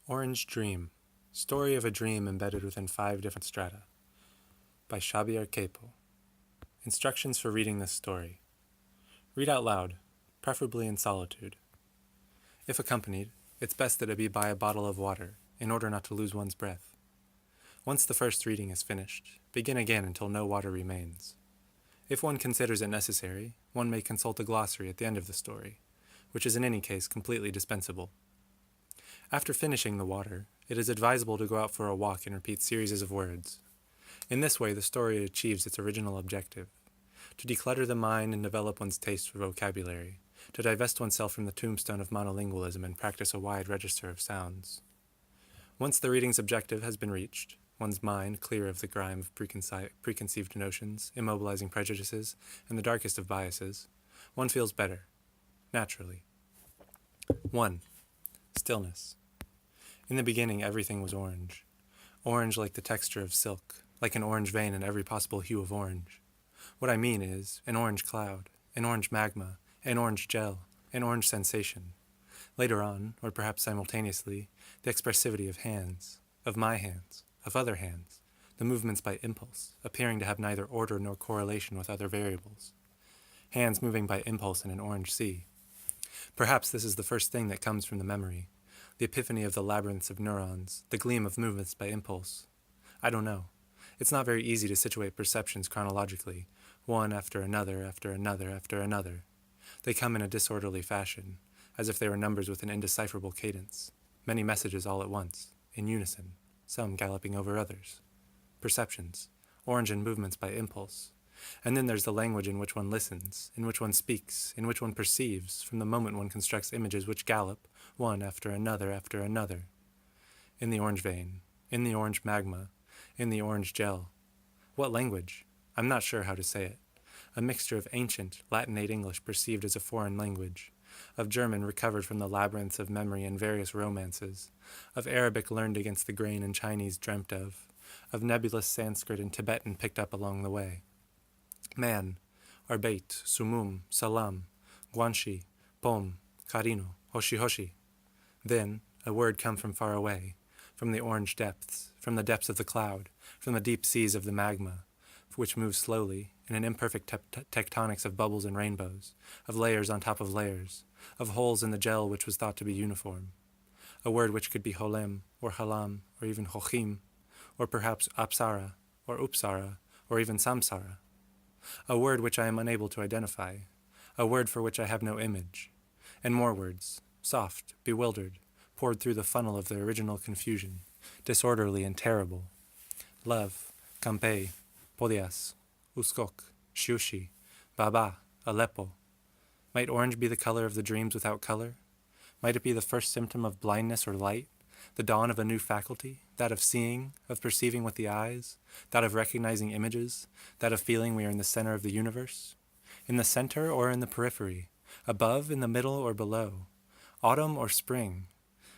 Orange Dream, Story of a Dream Embedded Within 5 Different Strata, by Xavier Capo. Instructions for reading this story. Read out loud, preferably in solitude. If accompanied, it's best that it be by a bottle of water, in order not to lose one's breath. Once the first reading is finished, begin again until no water remains. If one considers it necessary, one may consult a glossary at the end of the story, which is in any case completely dispensable. After finishing the water, it is advisable to go out for a walk and repeat series of words. In this way, the story achieves its original objective: to declutter the mind and develop one's taste for vocabulary, to divest oneself from the tombstone of monolingualism and practice a wide register of sounds. Once the reading's objective has been reached, one's mind clear of the grime of preconceived notions, immobilizing prejudices, and the darkest of biases, one feels better, naturally. 1. Stillness. In the beginning, everything was orange. Orange like the texture of silk, like an orange vein in every possible hue of orange. What I mean is, an orange cloud, an orange magma, an orange gel, an orange sensation. Later on, or perhaps simultaneously, the expressivity of hands, of my hands, of other hands, the movements by impulse, appearing to have neither order nor correlation with other variables. Hands moving by impulse in an orange sea. Perhaps this is the first thing that comes from the memory, the epiphany of the labyrinths of neurons, the gleam of movements by impulse. I don't know. It's not very easy to situate perceptions chronologically, one after another, after another, after another. They come in a disorderly fashion, as if they were numbers with an indecipherable cadence, many messages all at once, in unison, some galloping over others. Perceptions, orange and movements by impulse. And then there's the language in which one listens, in which one speaks, in which one perceives, from the moment one constructs images which gallop, one after another after another. In the orange vein, in the orange magma, in the orange gel. What language? I'm not sure how to say it. A mixture of ancient, Latinate English perceived as a foreign language, of German recovered from the labyrinths of memory in various romances, of Arabic learned against the grain and Chinese dreamt of nebulous Sanskrit and Tibetan picked up along the way. Man, Arbeit, Sumum, Salam, Guanxi, Pom, Carino, Hoshi Hoshi. Then, a word come from far away, from the orange depths, from the depths of the cloud, from the deep seas of the magma, which moves slowly, in an imperfect tectonics of bubbles and rainbows, of layers on top of layers, of holes in the gel which was thought to be uniform. A word which could be Holem, or Halam, or even Hochim, or perhaps Apsara, or Upsara, or even Samsara. A word which I am unable to identify, a word for which I have no image, and more words, soft, bewildered, poured through the funnel of their original confusion, disorderly and terrible. Love, Campei, Podias, Uskok, Shushi, Baba, Aleppo. Might orange be the color of the dreams without color? Might it be the first symptom of blindness or light, the dawn of a new faculty, that of seeing, of perceiving with the eyes, that of recognizing images, that of feeling we are in the center of the universe? In the center or in the periphery, above, in the middle, or below? Autumn or spring?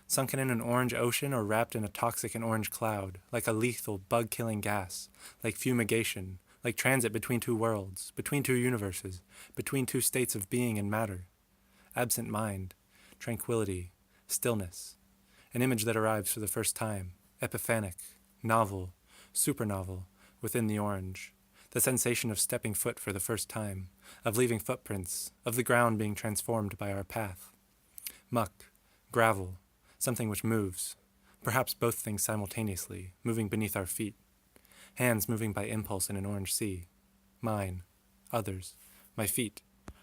Sunken in an orange ocean or wrapped in a toxic and orange cloud, like a lethal, bug-killing gas, like fumigation, like transit between two worlds, between two universes, between two states of being and matter. Absent mind, tranquility, stillness. An image that arrives for the first time, epiphanic, novel, supernovel, within the orange. The sensation of stepping foot for the first time, of leaving footprints, of the ground being transformed by our path. Muck, gravel, something which moves, perhaps both things simultaneously, moving beneath our feet. Hands moving by impulse in an orange sea. Mine, others, my feet,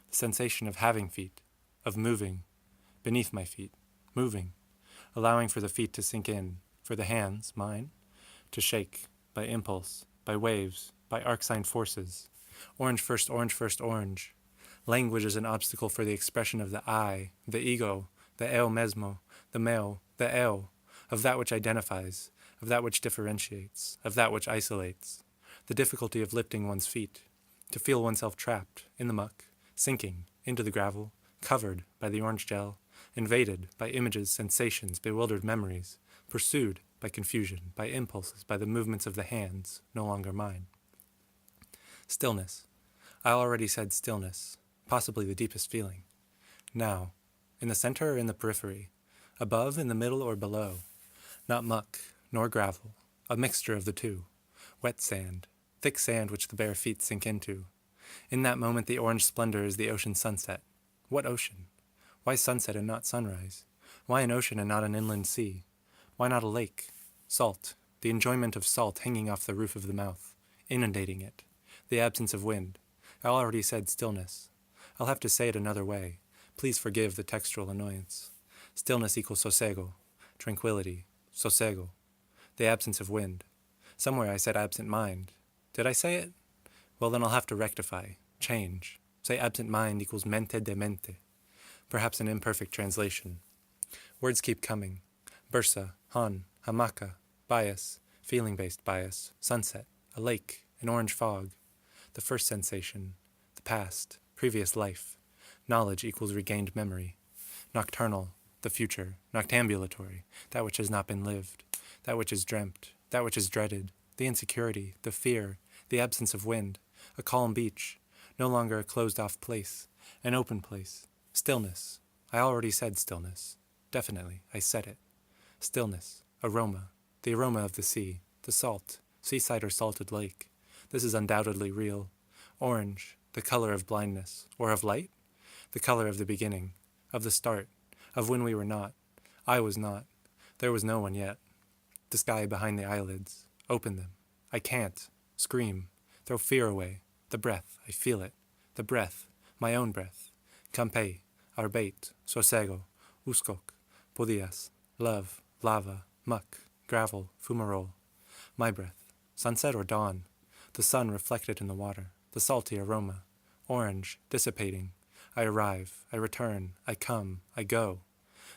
the sensation of having feet, of moving, beneath my feet, moving, allowing for the feet to sink in, for the hands, mine, to shake, by impulse, by waves, by arc-sine forces. Orange first, orange first, orange. Language is an obstacle for the expression of the I, the ego, the eu mesmo, the meo, the eu, of that which identifies, of that which differentiates, of that which isolates. The difficulty of lifting one's feet, to feel oneself trapped, in the muck, sinking, into the gravel, covered by the orange gel, invaded by images, sensations, bewildered memories, pursued by confusion, by impulses, by the movements of the hands, no longer mine. Stillness. I already said stillness, possibly the deepest feeling. Now, in the center or in the periphery, above, in the middle, or below, Not muck, nor gravel, a mixture of the two. Wet sand, thick sand which the bare feet sink into. In that moment the orange splendor is the ocean sunset. What ocean? Why sunset and not sunrise? Why an ocean and not an inland sea? Why not a lake? Salt, the enjoyment of salt hanging off the roof of the mouth, inundating it. The absence of wind. I already said stillness. I'll have to say it another way. Please forgive the textual annoyance. Stillness equals sosego, tranquility, sosego. The absence of wind. Somewhere I said absent mind. Did I say it? Well, then I'll have to rectify, change. Say absent mind equals mente de mente. Perhaps an imperfect translation. Words keep coming. Bursa, han, hamaka, bias, feeling-based bias, sunset, a lake, an orange fog. The first sensation, the past, previous life. Knowledge equals regained memory. Nocturnal, the future, noctambulatory, that which has not been lived, that which is dreamt, that which is dreaded, the insecurity, the fear, the absence of wind, a calm beach, no longer a closed-off place, an open place, stillness. I already said stillness. Definitely, I said it. Stillness, aroma, the aroma of the sea, the salt, seaside or salted lake. This is undoubtedly real. Orange, the color of blindness, or of light? The color of the beginning, of the start, of when we were not. I was not. There was no one yet. The sky behind the eyelids. Open them. I can't. Scream. Throw fear away. The breath. I feel it. The breath. My own breath. Campei. Arbeit. Sosego. Uskok. Podias. Love. Lava. Muck. Gravel. Fumarole. My breath. Sunset or dawn. The sun reflected in the water. The salty aroma. Orange. Dissipating. I arrive. I return. I come. I go.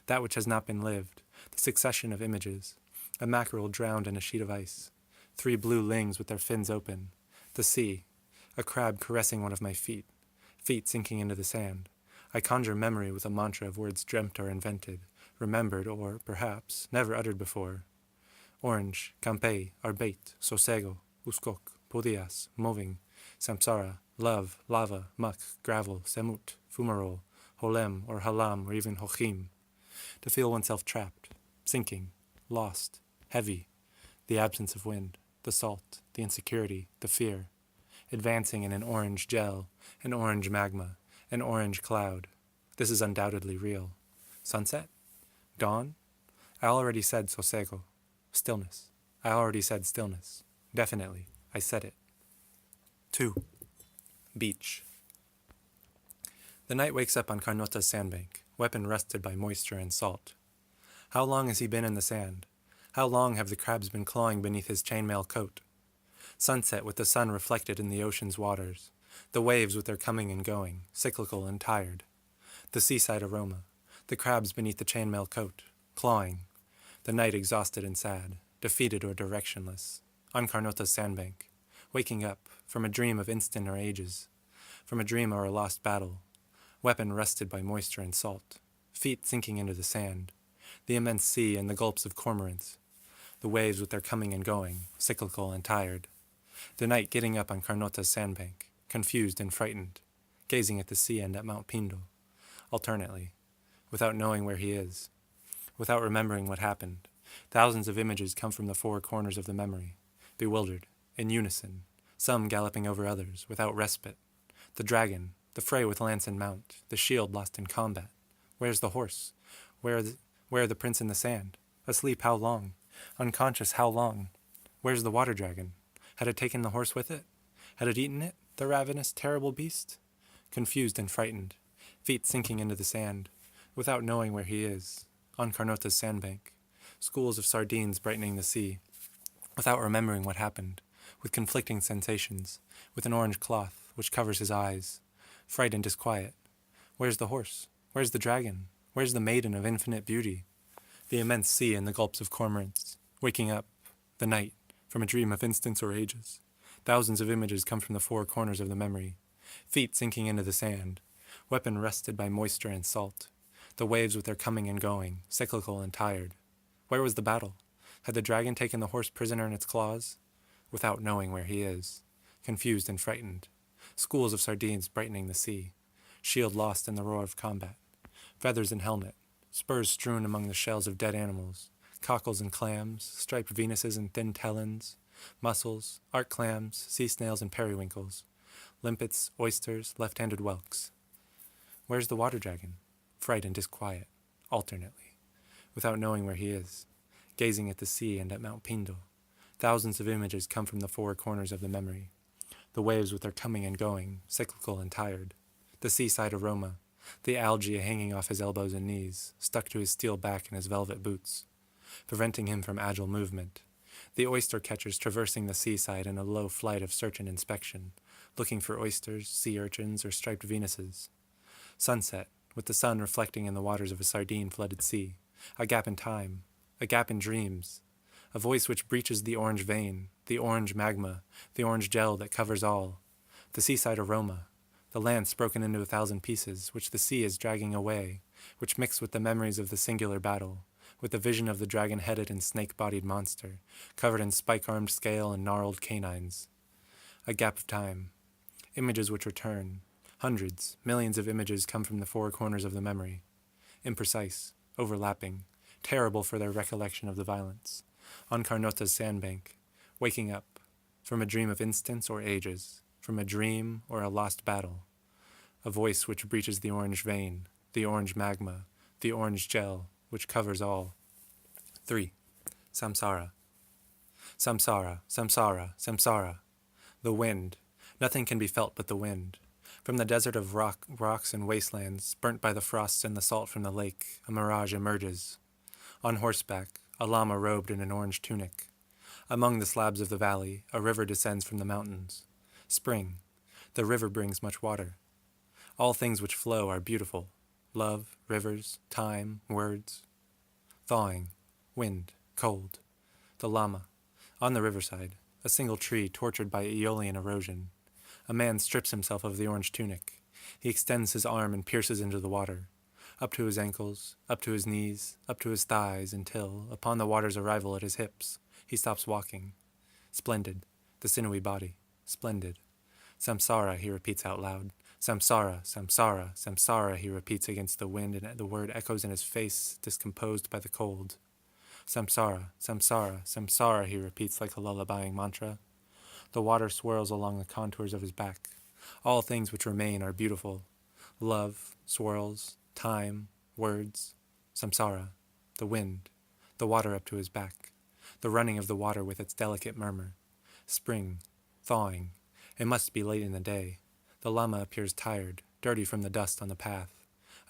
That which has not been lived. The succession of images. A mackerel drowned in a sheet of ice. 3 blue lings with their fins open. The sea. A crab caressing one of my feet. Feet sinking into the sand. I conjure memory with a mantra of words dreamt or invented, remembered or, perhaps, never uttered before. Orange, campei, arbeit, sosego, uskok, podias, moving, samsara, love, lava, muck, gravel, semut, fumarole, holem or halam or even hochim. To feel oneself trapped, sinking, lost, heavy, the absence of wind, the salt, the insecurity, the fear, advancing in an orange gel, an orange magma, an orange cloud. This is undoubtedly real. Sunset? Dawn? I already said sosego. Stillness. I already said stillness. Definitely. I said it. 2. Beach. The knight wakes up on Carnota's sandbank, weapon rusted by moisture and salt. How long has he been in the sand? How long have the crabs been clawing beneath his chainmail coat? Sunset with the sun reflected in the ocean's waters, the waves with their coming and going, cyclical and tired. The seaside aroma, the crabs beneath the chainmail coat, clawing. The night exhausted and sad, defeated or directionless, on Carnota's sandbank, waking up from a dream of instant or ages, from a dream or a lost battle, weapon rusted by moisture and salt, feet sinking into the sand, the immense sea and the gulps of cormorants, the waves with their coming and going, cyclical and tired. The knight getting up on Carnota's sandbank, confused and frightened, gazing at the sea and at Mount Pindo, alternately, without knowing where he is, without remembering what happened. Thousands of images come from the 4 corners of the memory, bewildered, in unison, some galloping over others, without respite. The dragon, the fray with lance and mount, the shield lost in combat. Where's the horse? Where the prince in the sand? Asleep how long? Unconscious how long? Where's the water dragon? Had it taken the horse with it? Had it eaten it, the ravenous, terrible beast? Confused and frightened, feet sinking into the sand, without knowing where he is, on Carnota's sandbank, schools of sardines brightening the sea, without remembering what happened, with conflicting sensations, with an orange cloth which covers his eyes, fright and disquiet. Where's the horse? Where's the dragon? Where's the maiden of infinite beauty? The immense sea and the gulps of cormorants, waking up, the night, from a dream of instants or ages. Thousands of images come from the 4 corners of the memory, feet sinking into the sand, weapon rusted by moisture and salt, the waves with their coming and going, cyclical and tired. Where was the battle? Had the dragon taken the horse prisoner in its claws? Without knowing where he is, confused and frightened, schools of sardines brightening the sea, shield lost in the roar of combat, feathers and helmet, spurs strewn among the shells of dead animals, cockles and clams, striped Venuses and thin talons, mussels, art clams, sea snails and periwinkles, limpets, oysters, left-handed whelks. Where's the water dragon? Fright and disquiet, alternately, without knowing where he is, gazing at the sea and at Mount Pindo. Thousands of images come from the four corners of the memory. The waves with their coming and going, cyclical and tired. The seaside aroma, the algae hanging off his elbows and knees, stuck to his steel back and his velvet boots, preventing him from agile movement. The oyster catchers traversing the seaside in a low flight of search and inspection, looking for oysters, sea urchins, or striped Venuses. Sunset, with the sun reflecting in the waters of a sardine-flooded sea. A gap in time, a gap in dreams. A voice which breaches the orange vein, the orange magma, the orange gel that covers all. The seaside aroma, the lance broken into 1,000 pieces, which the sea is dragging away, which mix with the memories of the singular battle, with the vision of the dragon-headed and snake-bodied monster, covered in spike-armed scale and gnarled canines. A gap of time. Images which return. Hundreds, millions of images come from the four corners of the memory. Imprecise, overlapping, terrible for their recollection of the violence. On Carnota's sandbank, waking up, from a dream of instants or ages, from a dream or a lost battle. A voice which breaches the orange vein, the orange magma, the orange gel, which covers all. 3. Samsara. Samsara, samsara, samsara. The wind. Nothing can be felt but the wind. From the desert of rocks and wastelands, burnt by the frosts and the salt from the lake, a mirage emerges. On horseback, a llama robed in an orange tunic. Among the slabs of the valley, a river descends from the mountains. Spring. The river brings much water. All things which flow are beautiful. Love, rivers, time, words. Thawing. Wind. Cold. The llama. On the riverside, a single tree tortured by aeolian erosion. A man strips himself of the orange tunic. He extends his arm and pierces into the water, up to his ankles, up to his knees, up to his thighs, until, upon the water's arrival at his hips, he stops walking. Splendid, the sinewy body, splendid. Samsara, he repeats out loud. Samsara, samsara, samsara, he repeats against the wind, and the word echoes in his face, discomposed by the cold. Samsara, samsara, samsara, he repeats like a lullabying mantra. The water swirls along the contours of his back. All things which remain are beautiful. Love, swirls, time, words, samsara, the wind, the water up to his back, the running of the water with its delicate murmur. Spring, thawing. It must be late in the day. The llama appears tired, dirty from the dust on the path.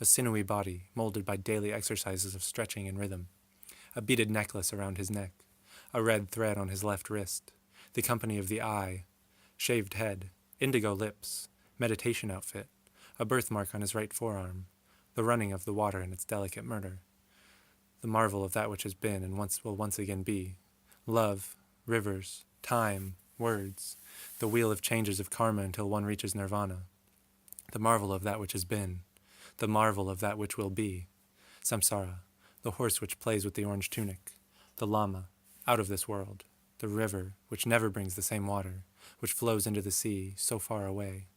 A sinewy body, molded by daily exercises of stretching and rhythm. A beaded necklace around his neck. A red thread on his left wrist. The company of the eye, shaved head, indigo lips, meditation outfit, a birthmark on his right forearm, the running of the water in its delicate murder, the marvel of that which has been and will once again be, love, rivers, time, words, the wheel of changes of karma until one reaches nirvana, the marvel of that which has been, the marvel of that which will be, samsara, the horse which plays with the orange tunic, the llama, out of this world. The river, which never brings the same water, which flows into the sea, so far away.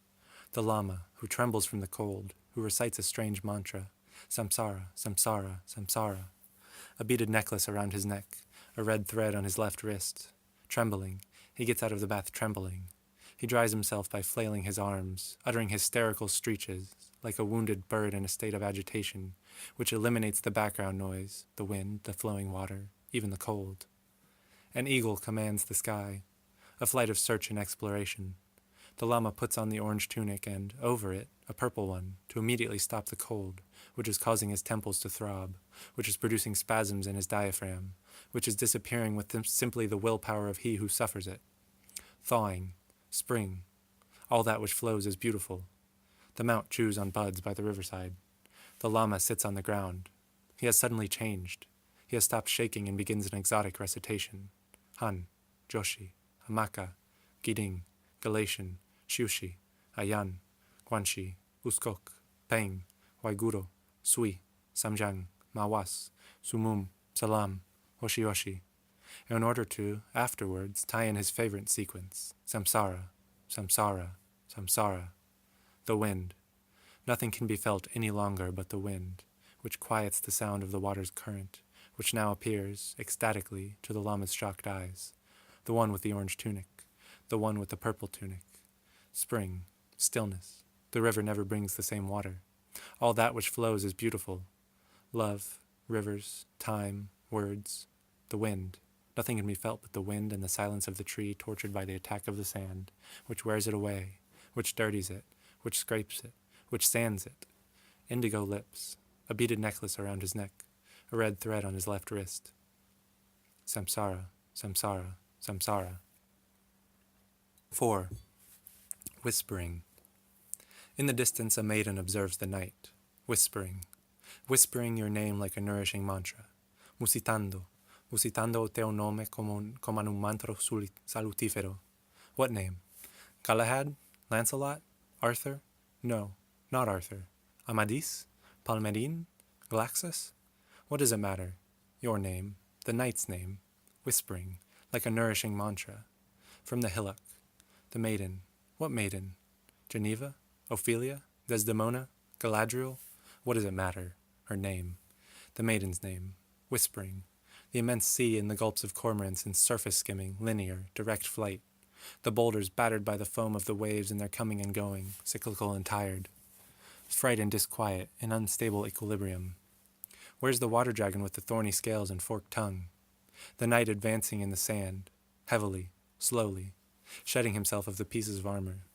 The llama, who trembles from the cold, who recites a strange mantra, samsara, samsara, samsara. A beaded necklace around his neck, a red thread on his left wrist. Trembling, he gets out of the bath trembling. He dries himself by flailing his arms, uttering hysterical screeches, like a wounded bird in a state of agitation, which eliminates the background noise, the wind, the flowing water, even the cold. An eagle commands the sky, a flight of search and exploration. The llama puts on the orange tunic and, over it, a purple one, to immediately stop the cold, which is causing his temples to throb, which is producing spasms in his diaphragm, which is disappearing with simply the willpower of he who suffers it. Thawing, spring, all that which flows is beautiful. The mount chews on buds by the riverside. The llama sits on the ground. He has suddenly changed. He has stopped shaking and begins an exotic recitation. Han, Joshi, Hamaka, Giding, Galatian, Shiushi, Ayan, Guanxi, Uskok, Peng, Waiguro, Sui, Samjang, Mawas, Sumum, Salam, Hoshioshi, in order to, afterwards, tie in his favorite sequence, samsara, samsara, samsara. The wind. Nothing can be felt any longer but the wind, which quiets the sound of the water's current, which now appears, ecstatically, to the lama's shocked eyes. The one with the orange tunic, the one with the purple tunic. Spring, stillness. The river never brings the same water. All that which flows is beautiful. Love, rivers, time, words, the wind. Nothing can be felt but the wind and the silence of the tree tortured by the attack of the sand, which wears it away, which dirties it, which scrapes it, which sands it. Indigo lips, a beaded necklace around his neck, a red thread on his left wrist. Samsara, samsara, samsara. 4. Whispering. In the distance a maiden observes the night, whispering, whispering your name like a nourishing mantra, musitando, musitando teu nome como un mantra salutifero. What name? Galahad? Lancelot? Arthur? No, not Arthur. Amadis? Palmerin? Glaxus? What does it matter? Your name, the knight's name, whispering, like a nourishing mantra. From the hillock. The maiden. What maiden? Geneva? Ophelia? Desdemona? Galadriel? What does it matter? Her name. The maiden's name. Whispering. The immense sea and the gulps of cormorants in surface skimming, linear, direct flight. The boulders battered by the foam of the waves in their coming and going, cyclical and tired. Fright and disquiet, in unstable equilibrium. Where's the water dragon with the thorny scales and forked tongue? The knight advancing in the sand, heavily, slowly, shedding himself of the pieces of armor.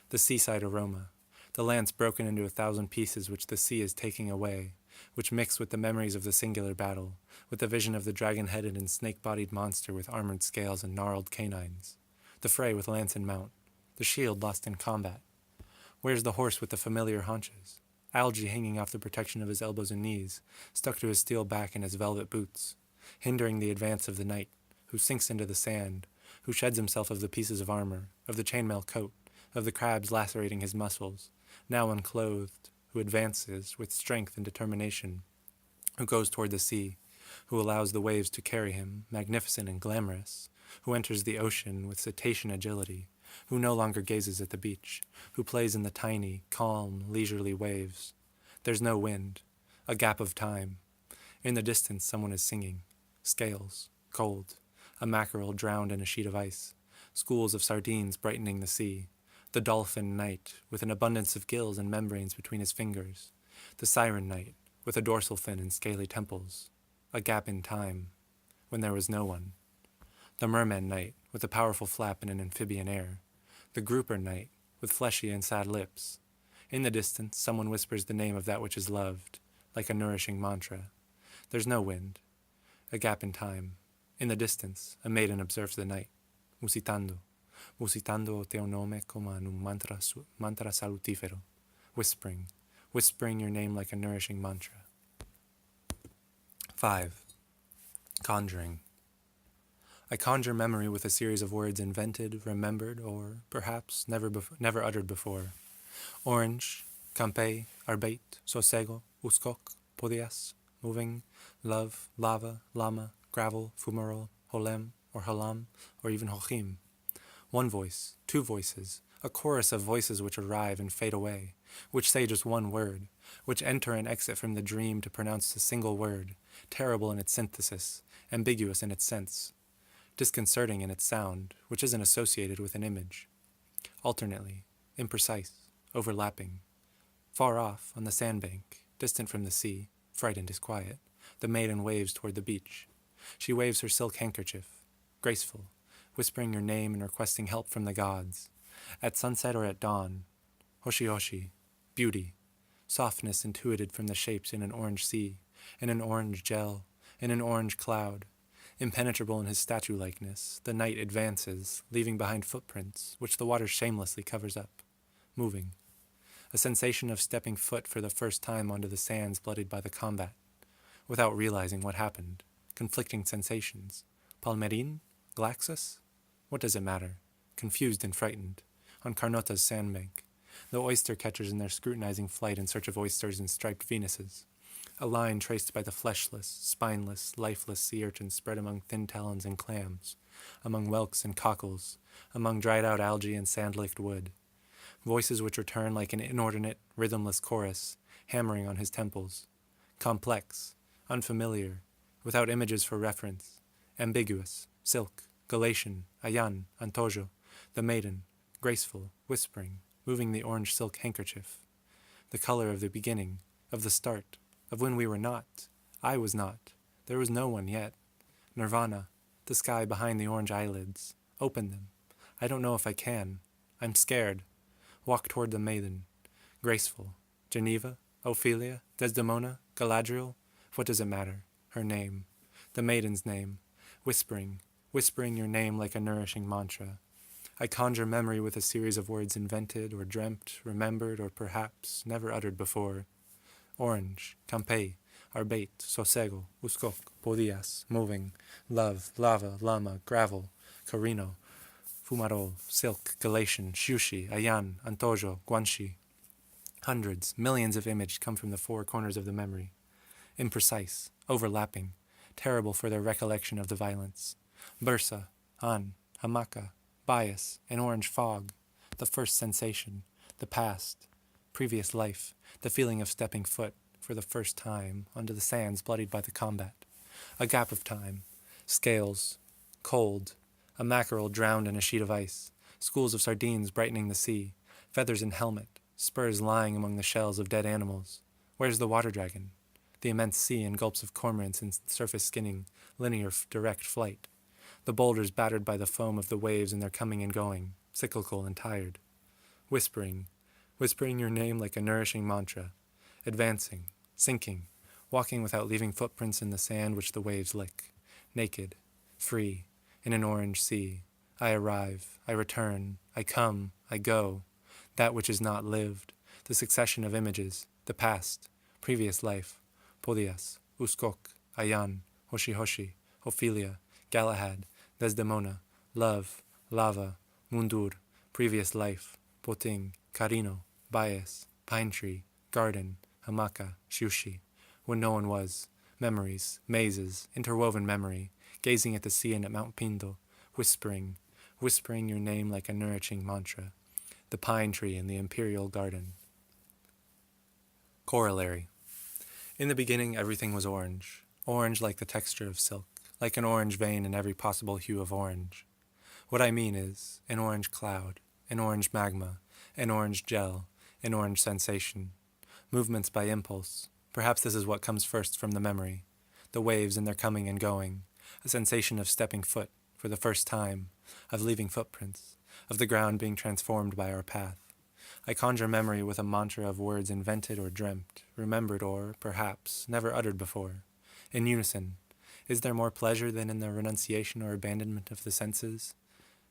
The seaside aroma, the lance broken into 1,000 pieces which the sea is taking away, which mix with the memories of the singular battle, with the vision of the dragon-headed and snake-bodied monster with armored scales and gnarled canines. The fray with lance and mount, the shield lost in combat. Where's the horse with the familiar haunches? Algae hanging off the protection of his elbows and knees, stuck to his steel back and his velvet boots, hindering the advance of the knight, who sinks into the sand, who sheds himself of the pieces of armor, of the chainmail coat, of the crabs lacerating his muscles, now unclothed, who advances with strength and determination, who goes toward the sea, who allows the waves to carry him, magnificent and glamorous, who enters the ocean with cetacean agility, who no longer gazes at the beach, who plays in the tiny, calm, leisurely waves. There's no wind, a gap of time. In the distance someone is singing. Scales, cold, a mackerel drowned in a sheet of ice, schools of sardines brightening the sea, the dolphin knight with an abundance of gills and membranes between his fingers, the siren knight with a dorsal fin and scaly temples, a gap in time, when there was no one, the merman knight with a powerful flap and an amphibian air, the grouper knight with fleshy and sad lips. In the distance, someone whispers the name of that which is loved, like a nourishing mantra. There's no wind, a gap in time. In the distance, a maiden observes the night, musitando, musitando teu nome como un mantra salutifero, whispering, whispering your name like a nourishing mantra. 5. Conjuring. I conjure memory with a series of words invented, remembered, or, perhaps, never uttered before. Orange, campe, arbeit, sosego, uskok, podias, moving, love, lava, lama, gravel, fumarole, holem, or halam, or even hochim. One voice, two voices, a chorus of voices which arrive and fade away, which say just one word, which enter and exit from the dream to pronounce a single word, terrible in its synthesis, ambiguous in its sense, disconcerting in its sound, which isn't associated with an image. Alternately, imprecise, overlapping. Far off, on the sandbank, distant from the sea, frightened is quiet, the maiden waves toward the beach. She waves her silk handkerchief, graceful, whispering your name and requesting help from the gods. At sunset or at dawn, hoshi hoshi, beauty, softness intuited from the shapes in an orange sea, in an orange gel, in an orange cloud. Impenetrable in his statue-likeness, the knight advances, leaving behind footprints, which the water shamelessly covers up, moving. A sensation of stepping foot for the first time onto the sands bloodied by the combat, without realizing what happened. Conflicting sensations. Palmerin? Glaxus? What does it matter? Confused and frightened. On Carnota's sandbank. The oyster catchers in their scrutinizing flight in search of oysters and striped Venuses. A line traced by the fleshless, spineless, lifeless sea urchins spread among thin talons and clams, among whelks and cockles, among dried-out algae and sand-licked wood. Voices which return like an inordinate, rhythmless chorus, hammering on his temples. Complex, unfamiliar, without images for reference, ambiguous, silk, Galatian, Ayan, Antojo, the maiden, graceful, whispering, moving the orange silk handkerchief, the color of the beginning, of the start, of when we were not. I was not. There was no one yet. Nirvana, the sky behind the orange eyelids. Open them. I don't know if I can. I'm scared. Walk toward the maiden. Graceful. Geneva, Ophelia, Desdemona, Galadriel. What does it matter? Her name. The maiden's name. Whispering your name like a nourishing mantra. I conjure memory with a series of words invented or dreamt, remembered, or perhaps never uttered before. Orange, Campei, Arbate, Sosego, Uskok, Podias, Moving, Love, Lava, Lama, Gravel, Carino, Fumarol, Silk, Galatian, Shushi, Ayan, Antojo, Guanxi. Hundreds, millions of images come from the four corners of the memory. Imprecise, overlapping, terrible for their recollection of the violence. Bursa, An, Hamaka, bias, an orange fog, the first sensation, the past, previous life, the feeling of stepping foot, for the first time, onto the sands bloodied by the combat. A gap of time, scales, cold, a mackerel drowned in a sheet of ice, schools of sardines brightening the sea, feathers in helmet, spurs lying among the shells of dead animals. Where's the water dragon? The immense sea and gulps of cormorants in surface skinning, linear direct flight. The boulders battered by the foam of the waves in their coming and going, cyclical and tired. Whispering your name like a nourishing mantra, advancing, sinking, walking without leaving footprints in the sand which the waves lick, naked, free, in an orange sea. I arrive, I return, I come, I go, that which is not lived, the succession of images, the past, previous life, Podias, Uskok, Ayan, Hoshi, Ophelia, Galahad, Desdemona, Love, Lava, Mundur, previous life, Poting, Carino, Bias, Pine Tree, Garden, Hamaka, Shushi, when no one was, memories, mazes, interwoven memory, gazing at the sea and at Mount Pindo, whispering your name like a nourishing mantra, the pine tree in the imperial garden. Corollary. In the beginning everything was orange, orange like the texture of silk, like an orange vein in every possible hue of orange. What I mean is, an orange cloud, an orange magma, an orange gel, an orange sensation, movements by impulse. Perhaps this is what comes first from the memory, the waves in their coming and going, a sensation of stepping foot, for the first time, of leaving footprints, of the ground being transformed by our path. I conjure memory with a mantra of words invented or dreamt, remembered or, perhaps, never uttered before. In unison, is there more pleasure than in the renunciation or abandonment of the senses?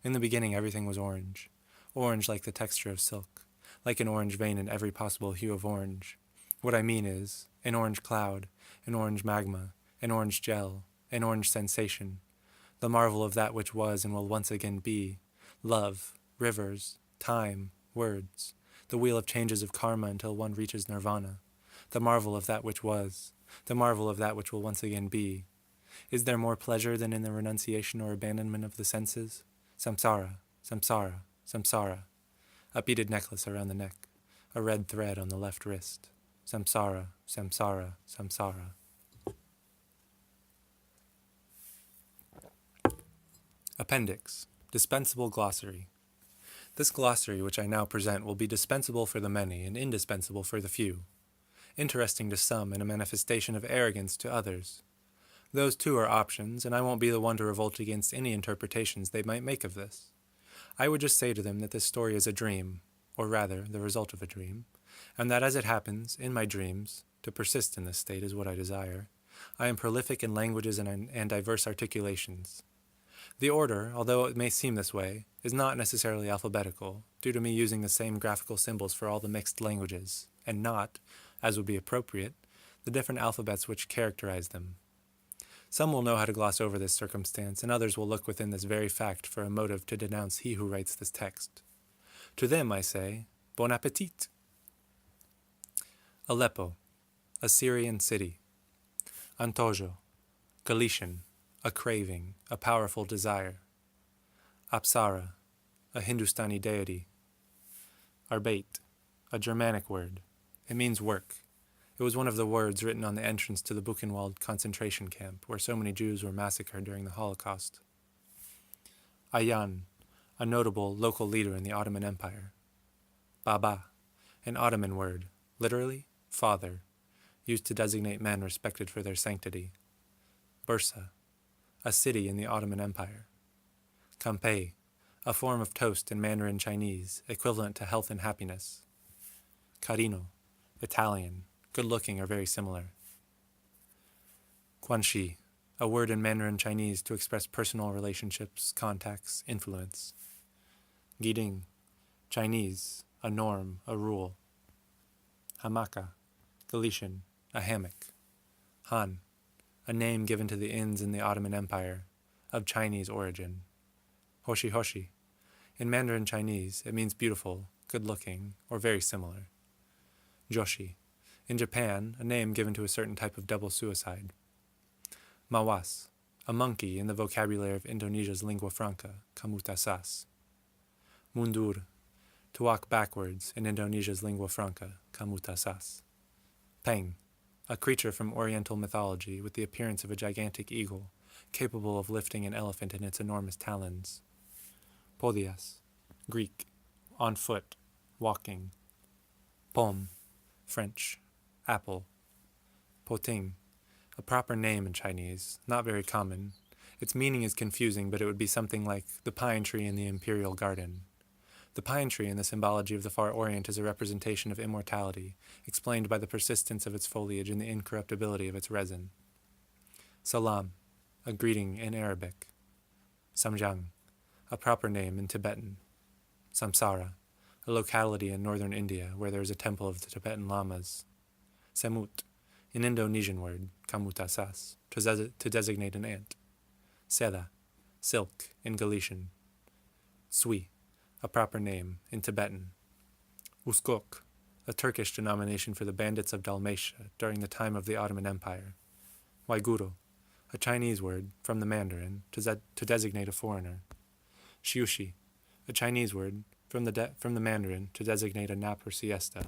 In the beginning everything was orange, orange like the texture of silk, like an orange vein in every possible hue of orange. What I mean is, an orange cloud, an orange magma, an orange gel, an orange sensation, the marvel of that which was and will once again be, love, rivers, time, words, the wheel of changes of karma until one reaches nirvana, the marvel of that which was, the marvel of that which will once again be. Is there more pleasure than in the renunciation or abandonment of the senses? Samsara, samsara, samsara. A beaded necklace around the neck, a red thread on the left wrist. Samsara, samsara, samsara. Appendix. Dispensable glossary. This glossary which I now present will be dispensable for the many and indispensable for the few. Interesting to some and a manifestation of arrogance to others. Those too are options, and I won't be the one to revolt against any interpretations they might make of this. I would just say to them that this story is a dream, or rather, the result of a dream, and that as it happens, in my dreams, to persist in this state is what I desire, I am prolific in languages and diverse articulations. The order, although it may seem this way, is not necessarily alphabetical, due to me using the same graphical symbols for all the mixed languages, and not, as would be appropriate, the different alphabets which characterize them. Some will know how to gloss over this circumstance, and others will look within this very fact for a motive to denounce he who writes this text. To them I say, bon appetit! Aleppo, a Syrian city. Antojo, Galician, a craving, a powerful desire. Apsara, a Hindustani deity. Arbate, a Germanic word. It means work. It was one of the words written on the entrance to the Buchenwald concentration camp, where so many Jews were massacred during the Holocaust. Ayan, a notable local leader in the Ottoman Empire. Baba, an Ottoman word, literally, father, used to designate men respected for their sanctity. Bursa, a city in the Ottoman Empire. Kampei, a form of toast in Mandarin Chinese, equivalent to health and happiness. Carino, Italian, good-looking or very similar. Guanxi, a word in Mandarin Chinese to express personal relationships, contacts, influence. Giding, Chinese, a norm, a rule. Hamaka, Galician, a hammock. Han, a name given to the inns in the Ottoman Empire, of Chinese origin. Hoshi Hoshi, in Mandarin Chinese, it means beautiful, good-looking, or very similar. Joshi, in Japan, a name given to a certain type of double suicide. Mawas, a monkey in the vocabulary of Indonesia's lingua franca, kamutasas. Mundur, to walk backwards in Indonesia's lingua franca, kamutasas. Peng, a creature from Oriental mythology with the appearance of a gigantic eagle, capable of lifting an elephant in its enormous talons. Podias, Greek, on foot, walking. Pomme, French, apple. Poting, a proper name in Chinese, not very common. Its meaning is confusing, but it would be something like the pine tree in the imperial garden. The pine tree in the symbology of the Far Orient is a representation of immortality, explained by the persistence of its foliage and the incorruptibility of its resin. Salam, a greeting in Arabic. Samjang, a proper name in Tibetan. Samsara, a locality in northern India where there is a temple of the Tibetan lamas. Semut, an Indonesian word, kamutasas, to designate an ant. Seda, silk, in Galician. Sui, a proper name, in Tibetan. Uskok, a Turkish denomination for the bandits of Dalmatia during the time of the Ottoman Empire. Waiguro, a Chinese word, from the Mandarin, to designate a foreigner. Xiushi, a Chinese word, from the Mandarin, to designate a nap or siesta.